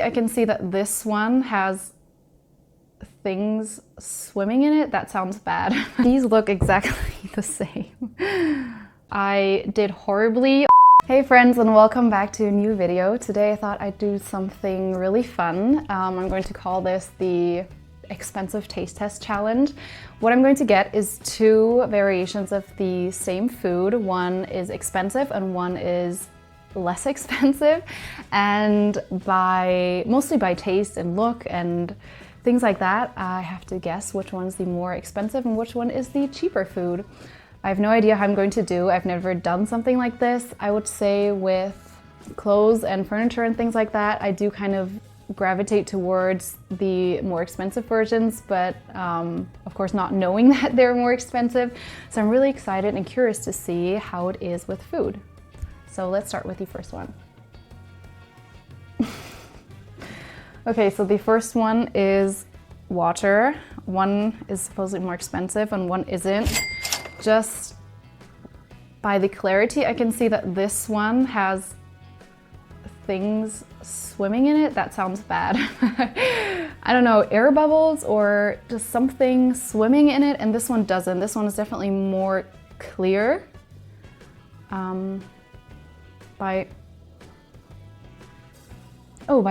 I can see that this one has things swimming in it. That sounds bad. These look exactly the same. I did horribly. Hey friends, and welcome back to a new video. Today I thought I'd do something really fun. I'm going to call this the expensive taste test challenge. What I'm going to get is two variations of the same food. One is expensive and one is less expensive, and mostly by taste and look and things like that, I have to guess which one's the more expensive and which one is the cheaper food. I have no idea how I'm going to do. I've never done something like this. I would say with clothes and furniture and things like that, I do kind of gravitate towards the more expensive versions, but of course not knowing that they're more expensive. So I'm really excited and curious to see how it is with food. So let's start with the first one. Okay, so the first one is water. One is supposedly more expensive and one isn't. Just by the clarity, I can see that this one has things swimming in it. That sounds bad. I don't know, air bubbles or just something swimming in it, and this one doesn't. This one is definitely more clear. By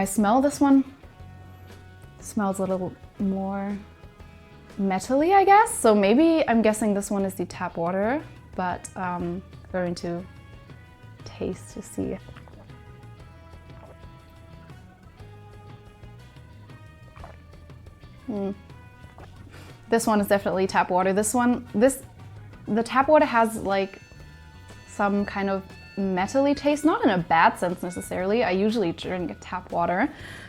smell, this one smells a little more metally, I guess. So maybe I'm guessing this one is the tap water, but going to taste to see. This one is definitely tap water. The tap water has like some kind of metally taste, not in a bad sense necessarily. I usually drink tap water,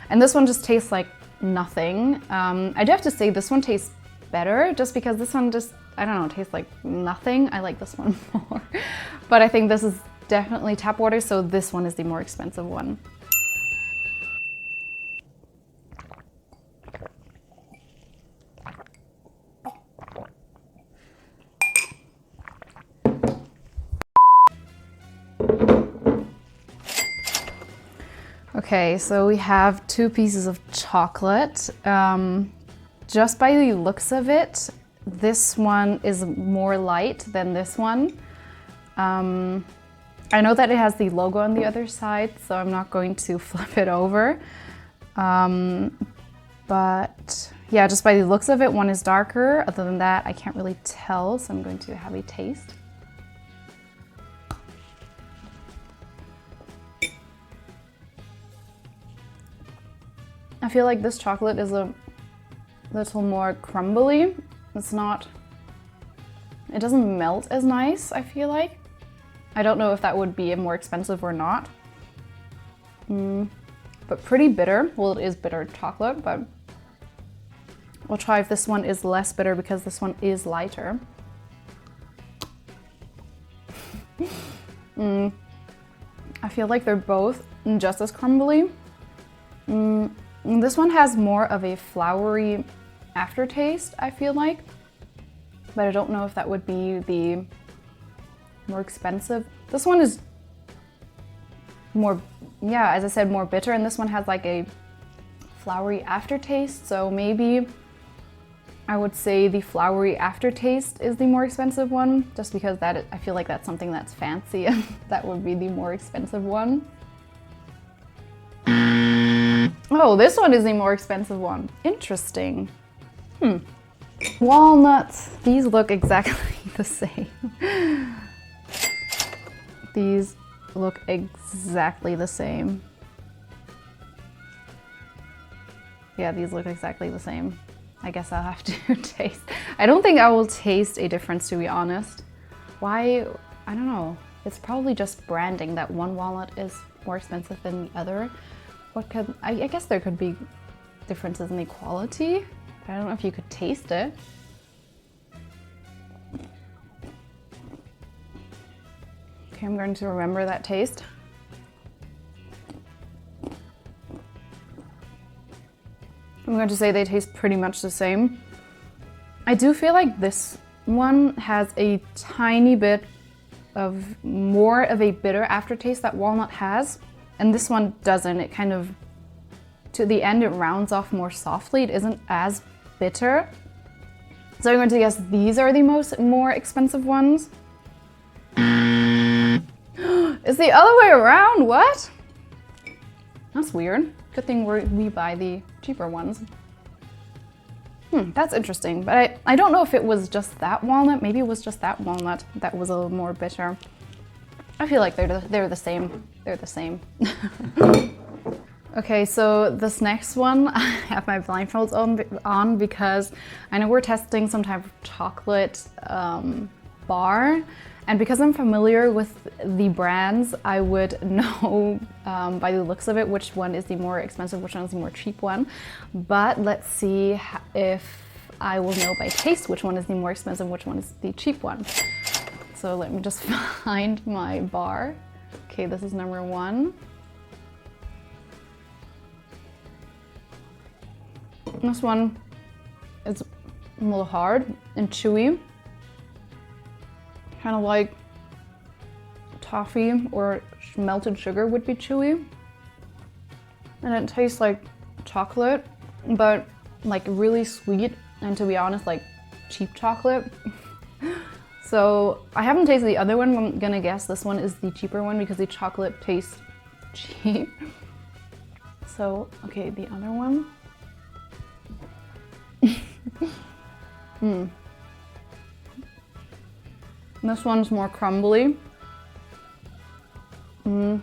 and this one just tastes like nothing. I do have to say this one tastes better, just because this one just, I don't know, tastes like nothing. I like this one more, but I think this is definitely tap water, so this one is the more expensive one. Okay, so we have two pieces of chocolate. Just by the looks of it, this one is more light than this one. I know that it has the logo on the other side, so I'm not going to flip it over. But yeah, just by the looks of it, one is darker. Other than that, I can't really tell, so I'm going to have a taste. I feel like this chocolate is a little more crumbly. It doesn't melt as nice, I feel like. I don't know if that would be more expensive or not. But pretty bitter. Well, it is bitter chocolate, but we'll try if this one is less bitter because this one is lighter. I feel like they're both just as crumbly. This one has more of a floury aftertaste, I feel like, but I don't know if that would be the more expensive. This one is more, yeah, as I said, more bitter, and this one has like a floury aftertaste, so maybe I would say the floury aftertaste is the more expensive one, just because I feel like that's something that's fancy, and that would be the more expensive one. Oh, this one is the more expensive one. Interesting. Walnuts. These look exactly the same. These look exactly the same. Yeah, these look exactly the same. I guess I'll have to taste. I don't think I will taste a difference, to be honest. Why? I don't know. It's probably just branding that one walnut is more expensive than the other. I guess there could be differences in the quality. I don't know if you could taste it. Okay, I'm going to remember that taste. I'm going to say they taste pretty much the same. I do feel like this one has a tiny bit of more of a bitter aftertaste that walnut has, and this one doesn't. It kind of to the end it rounds off more softly. It isn't as bitter. So I'm going to guess these are the more expensive ones. It's the other way around, what? That's weird. Good thing we buy the cheaper ones. That's interesting, but I don't know if it was just that walnut. Maybe it was just that walnut that was a little more bitter. I feel like they're the same. They're the same. Okay, so this next one, I have my blindfolds on because I know we're testing some type of chocolate bar. And because I'm familiar with the brands, I would know by the looks of it which one is the more expensive, which one is the more cheap one. But let's see if I will know by taste which one is the more expensive, which one is the cheap one. So let me just find my bar. Okay, this is number 1. This one is a little hard and chewy. Kind of like toffee or melted sugar would be chewy. And it tastes like chocolate, but like really sweet, and to be honest, like cheap chocolate. So I haven't tasted the other one. I'm gonna guess this one is the cheaper one because the chocolate tastes cheap. So, okay, the other one. This one's more crumbly. And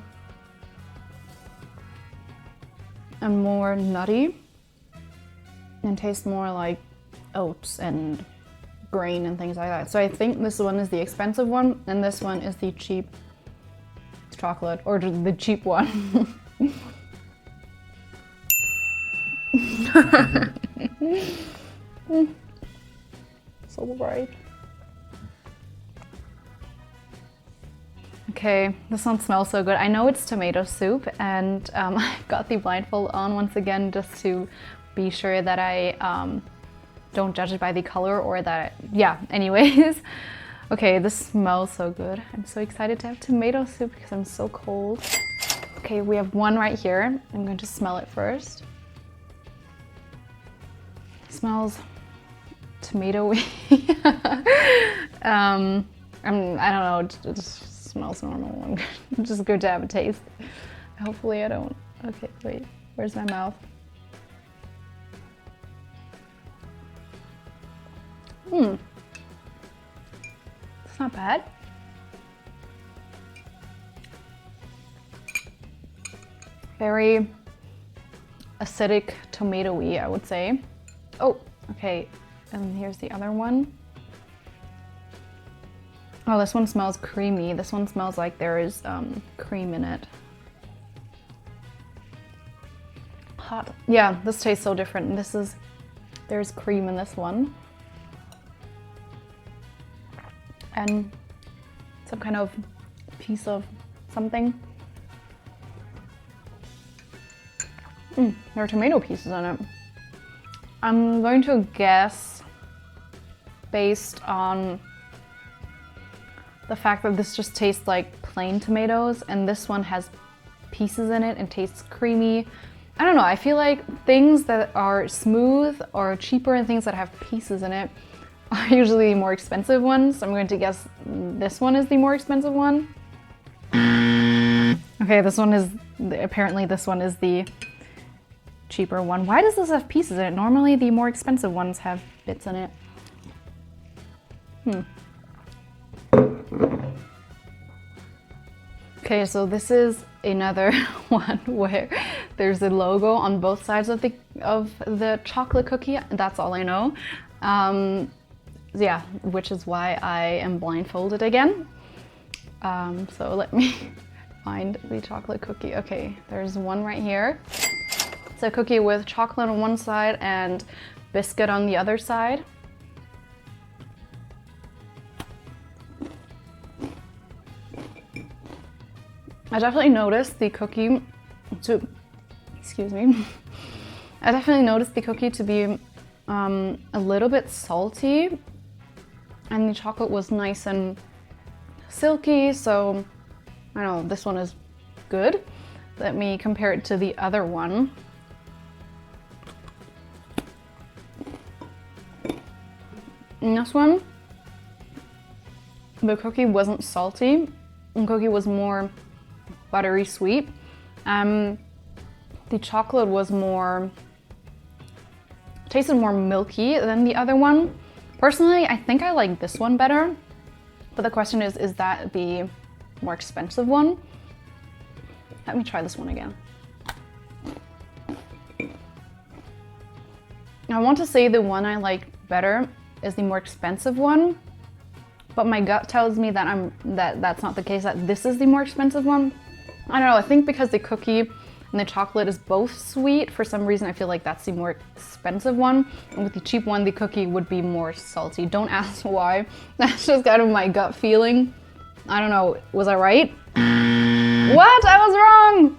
more nutty. And tastes more like oats and grain and things like that. So I think this one is the expensive one, and this one is the cheap chocolate, or the cheap one. So bright. Okay, this one smells so good. I know it's tomato soup, and I got the blindfold on once again just to be sure that I don't judge it by the color, or that, yeah, anyways. Okay, this smells so good. I'm so excited to have tomato soup because I'm so cold. Okay, we have one right here. I'm going to smell it first. It smells tomatoey. I don't know, it just smells normal. I'm just good to have a taste. Hopefully I don't. Okay, wait, where's my mouth? It's not bad. Very acidic, tomatoey, I would say. Oh, okay, and here's the other one. Oh, this one smells creamy. This one smells like there is cream in it. Hot. Yeah, this tastes so different. There's cream in this one. And some kind of piece of something. There are tomato pieces in it. I'm going to guess, based on the fact that this just tastes like plain tomatoes and this one has pieces in it and tastes creamy. I don't know, I feel like things that are smooth or cheaper and things that have pieces in it are usually more expensive ones. I'm going to guess this one is the more expensive one. Okay, apparently this one is the cheaper one. Why does this have pieces in it? Normally the more expensive ones have bits in it. Okay, so this is another one where there's a logo on both sides of the chocolate cookie. That's all I know. Yeah, which is why I am blindfolded again. So let me find the chocolate cookie. Okay, there's one right here. It's a cookie with chocolate on one side and biscuit on the other side. I definitely noticed the cookie to, excuse me. I definitely noticed the cookie to be a little bit salty, and the chocolate was nice and silky, so I don't know, this one is good. Let me compare it to the other one. In this one, the cookie wasn't salty. The cookie was more buttery sweet. The chocolate was tasted more milky than the other one. Personally, I think I like this one better. But the question is that the more expensive one? Let me try this one again. I want to say the one I like better is the more expensive one, but my gut tells me that that's not the case, that this is the more expensive one. I don't know, I think because the cookie and the chocolate is both sweet, for some reason I feel like that's the more expensive one. And with the cheap one, the cookie would be more salty. Don't ask why. That's just kind of my gut feeling. I don't know, was I right? What? I was wrong!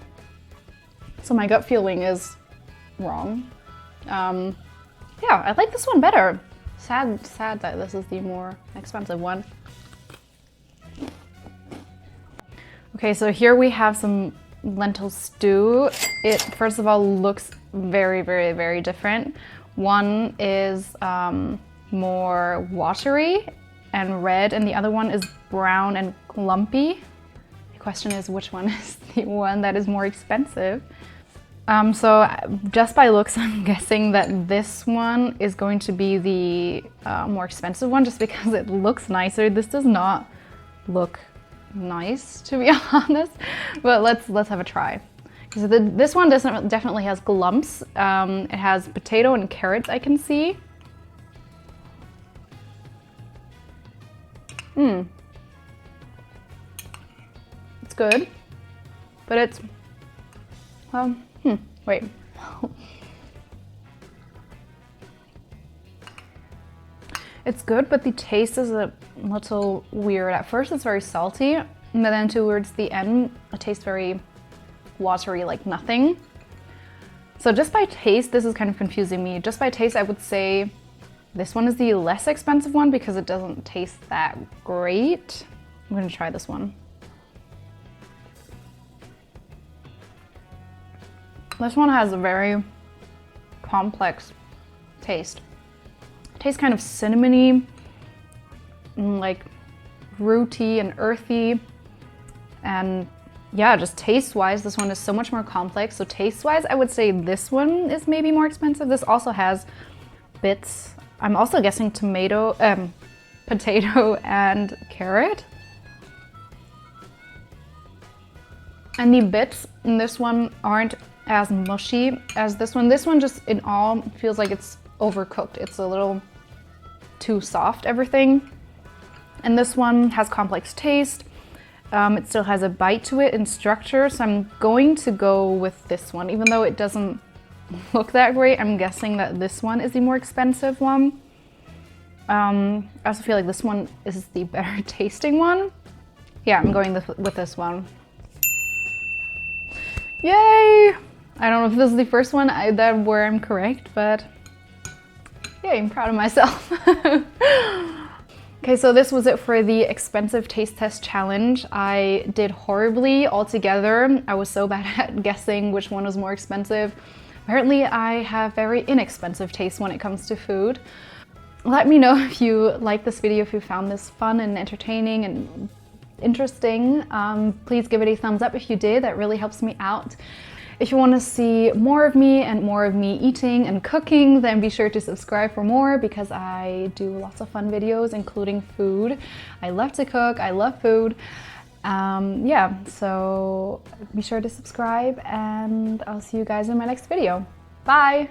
So my gut feeling is wrong. Yeah, I like this one better. Sad that this is the more expensive one. Okay, so here we have some lentil stew. It, first of all, looks very, very, very different. One is more watery and red, and the other one is brown and clumpy. The question is, which one is the one that is more expensive? So just by looks, I'm guessing that this one is going to be the more expensive one, just because it looks nicer. This does not look nice, to be honest, but let's have a try. So this one definitely has lumps. It has potato and carrots, I can see. It's good, but it's wait. It's good, but the taste is a little weird. At first it's very salty, and then towards the end it tastes very watery, like nothing. So just by taste, this is kind of confusing me. Just by taste, I would say this one is the less expensive one because it doesn't taste that great. I'm gonna try this one. This one has a very complex taste. It tastes kind of cinnamony, like rooty and earthy. And yeah, just taste-wise, this one is so much more complex. So taste-wise, I would say this one is maybe more expensive. This also has bits. I'm also guessing potato and carrot. And the bits in this one aren't as mushy as this one. This one just in all feels like it's overcooked. It's a little too soft, everything. And this one has complex taste. It still has a bite to it in structure, so I'm going to go with this one. Even though it doesn't look that great, I'm guessing that this one is the more expensive one. I also feel like this one is the better tasting one. Yeah, I'm going with this one. Yay! I don't know if this is the first one where I'm correct, but yay, I'm proud of myself. Okay, so this was it for the expensive taste test challenge. I did horribly altogether. I was so bad at guessing which one was more expensive. Apparently, I have very inexpensive taste when it comes to food. Let me know if you liked this video, if you found this fun and entertaining and interesting. Please give it a thumbs up if you did. That really helps me out. If you want to see more of me and more of me eating and cooking, then be sure to subscribe for more because I do lots of fun videos, including food. I love to cook, I love food. Yeah, so be sure to subscribe and I'll see you guys in my next video. Bye!